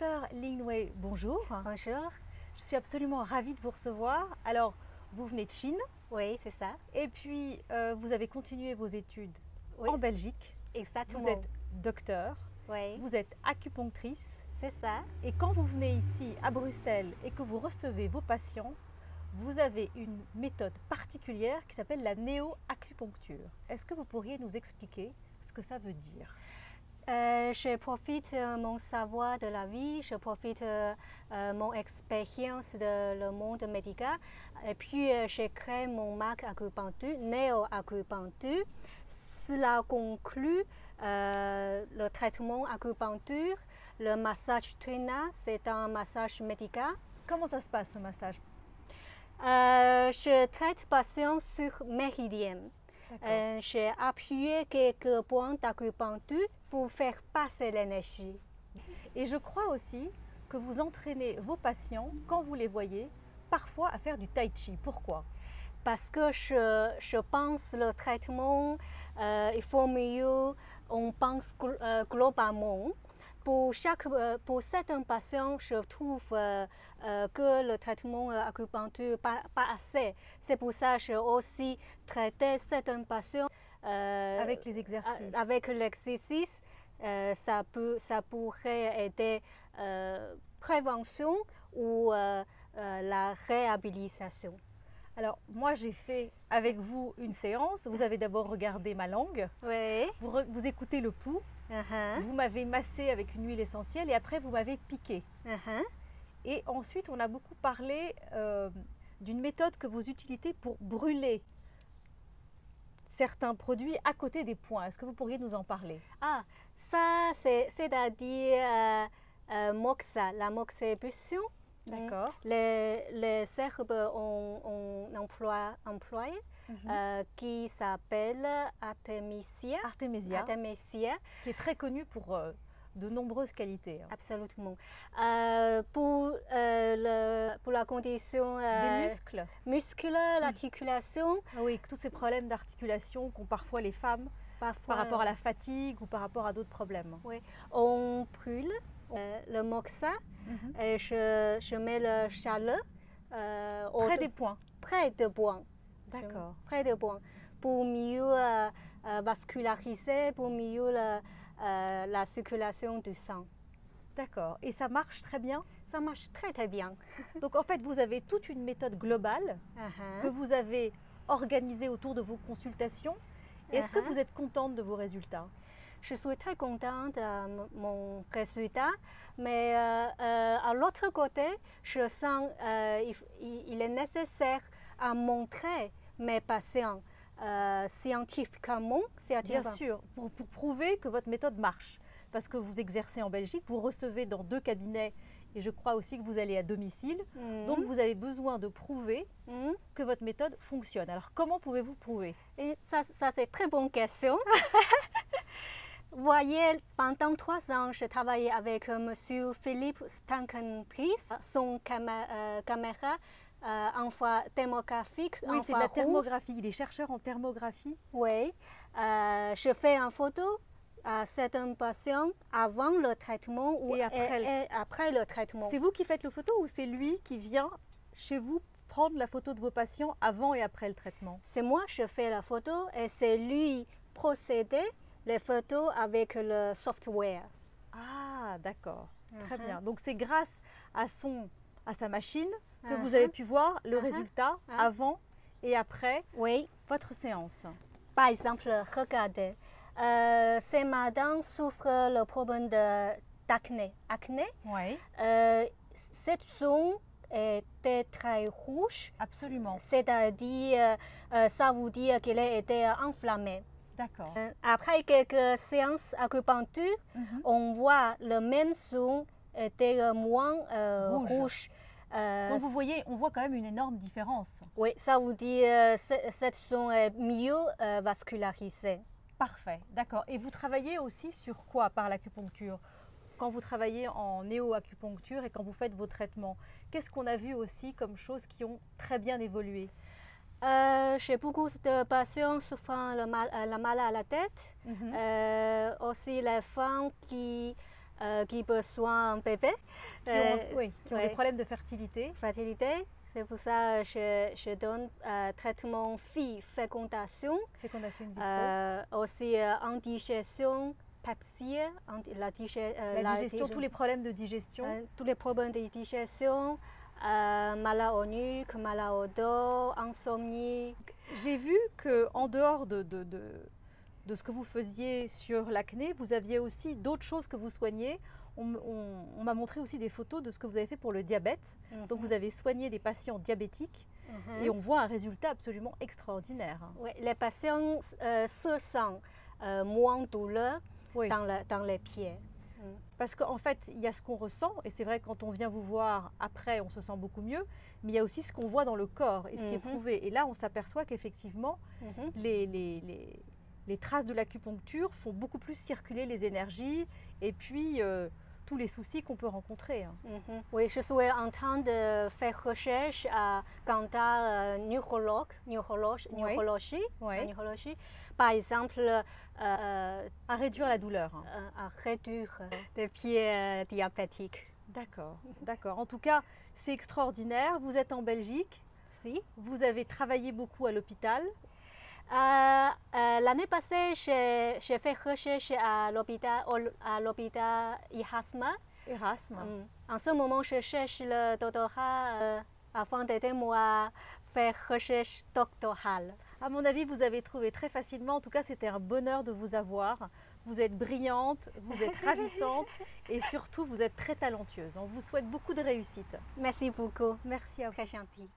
Docteur Lin Wei, bonjour. Bonjour. Je suis absolument ravie de vous recevoir. Alors, vous venez de Chine Oui, c'est ça. et puis vous avez continué vos études Oui, en Belgique. exactement. Vous êtes docteur, Oui, vous êtes acupunctrice c'est ça. et quand vous venez ici à Bruxelles et que vous recevez vos patients, vous avez une méthode particulière qui s'appelle la néo-acupuncture. Est-ce que vous pourriez nous expliquer ce que ça veut dire? Je profite mon savoir de la vie, je profite mon expérience de le monde médical et puis je crée mon marque acupuncture, néo-acupuncture. Cela conclut le traitement acupuncture, le massage Tuina, c'est un massage médical. Comment ça se passe ce massage? Je traite patients sur méridien. J'ai appuyé quelques points d'acupuncture pour faire passer l'énergie. Et je crois aussi que vous entraînez vos patients, quand vous les voyez, parfois à faire du tai chi. Pourquoi? Parce que je pense le traitement, il faut mieux, on pense globalement. Pour certains patients, je trouve que le traitement acupuncture pas assez. C'est pour ça que j'ai aussi traité certains patients Avec les exercices. Avec l'exercice, ça pourrait aider prévention ou la réhabilitation. Alors, moi, j'ai fait avec vous une séance. Vous avez d'abord regardé ma langue. Oui. Vous écoutez le pouls. Vous m'avez massé avec une huile essentielle et après, vous m'avez piqué. Et ensuite, on a beaucoup parlé d'une méthode que vous utilisez pour brûler certains produits à côté des points. Est-ce que vous pourriez nous en parler? Ah, ça, c'est-à-dire moxa, la moxébustion. D'accord. Les herbes on emploie qui s'appelle Artemisia. Artemisia. Qui est très connue pour de nombreuses qualités. Absolument. Pour la condition des muscles. Musculaire, l'articulation. Oui, tous ces problèmes d'articulation qu'ont parfois les femmes par rapport à la fatigue ou par rapport à d'autres problèmes. Oui, on brûle le moxa et je mets le chalet près des points. Près des points. D'accord. Près des points. Pour mieux vasculariser, pour mieux la circulation du sang. D'accord. Et ça marche très bien? Ça marche très très bien. Donc en fait, vous avez toute une méthode globale que vous avez organisée autour de vos consultations. Est-ce que vous êtes contente de vos résultats? Je suis très contente de mon résultat, mais à l'autre côté, je sens qu'il est nécessaire à montrer mes patients scientifiquement. Bien sûr, pour prouver que votre méthode marche. Parce que vous exercez en Belgique, vous recevez dans 2 cabinets et je crois aussi que vous allez à domicile. Donc vous avez besoin de prouver que votre méthode fonctionne. Alors comment pouvez-vous prouver? Et ça c'est une très bonne question. Vous voyez, pendant 3 ans, je travaillais avec M. Philippe Stankenpries. Son caméra thermographique. Oui, c'est de la thermographie. Il est chercheur en thermographie. Oui. Je fais une photo à certains patients avant le traitement et après le traitement. C'est vous qui faites la photo ou c'est lui qui vient chez vous prendre la photo de vos patients avant et après le traitement? C'est moi qui fais la photo et c'est lui procéder les photos avec le software. Ah, d'accord. Très bien. Donc c'est grâce à sa machine que vous avez pu voir le résultat avant et après votre séance. Par exemple, regardez, ces madames souffrent le problème d'acné. Oui. Cette zone était très rouge. Absolument. C'est-à-dire, ça veut dire qu'elle a été enflammée. D'accord. Après quelques séances acupuncture, on voit le même zone était moins rouge. Donc vous voyez, on voit quand même une énorme différence. Oui, ça veut dire cette zone est mieux vascularisée. Parfait, d'accord. Et vous travaillez aussi sur quoi par l'acupuncture? Quand vous travaillez en néo-acupuncture et quand vous faites vos traitements, qu'est-ce qu'on a vu aussi comme choses qui ont très bien évolué? J'ai beaucoup de patients souffrant le mal à la tête. Aussi les femmes qui qui ont besoin d'un bébé. Qui ont des problèmes de fertilité. C'est pour ça que je donne traitement fécondation. Fécondation in vitro. Aussi indigestion, pepsie, la digestion, tous les problèmes de digestion. Tous les problèmes de digestion, mal au nuque, mal au dos, insomnie. J'ai vu qu'en dehors de ce que vous faisiez sur l'acné, vous aviez aussi d'autres choses que vous soignez. On m'a montré aussi des photos de ce que vous avez fait pour le diabète. Donc vous avez soigné des patients diabétiques et on voit un résultat absolument extraordinaire. Oui, les patients se sentent moins douleur dans les pieds. Parce qu'en fait, il y a ce qu'on ressent, et c'est vrai que quand on vient vous voir après, on se sent beaucoup mieux, mais il y a aussi ce qu'on voit dans le corps et ce qui est prouvé. Et là, on s'aperçoit qu'effectivement, les traces de l'acupuncture font beaucoup plus circuler les énergies et puis tous les soucis qu'on peut rencontrer. Oui, je suis en train de faire recherche à Canada neurologie. Par exemple, à réduire la douleur. À réduire les pieds diabétiques. D'accord, d'accord. En tout cas, c'est extraordinaire. Vous êtes en Belgique. Si. Vous avez travaillé beaucoup à l'hôpital. L'année passée, j'ai fait recherche à l'hôpital Erasme. En ce moment, je cherche le doctorat afin d'aider moi à faire recherche doctorale. À mon avis, vous avez trouvé très facilement. En tout cas, c'était un bonheur de vous avoir. Vous êtes brillante, vous êtes ravissante et surtout, vous êtes très talentueuse. On vous souhaite beaucoup de réussite. Merci beaucoup. Merci à vous. Très gentil.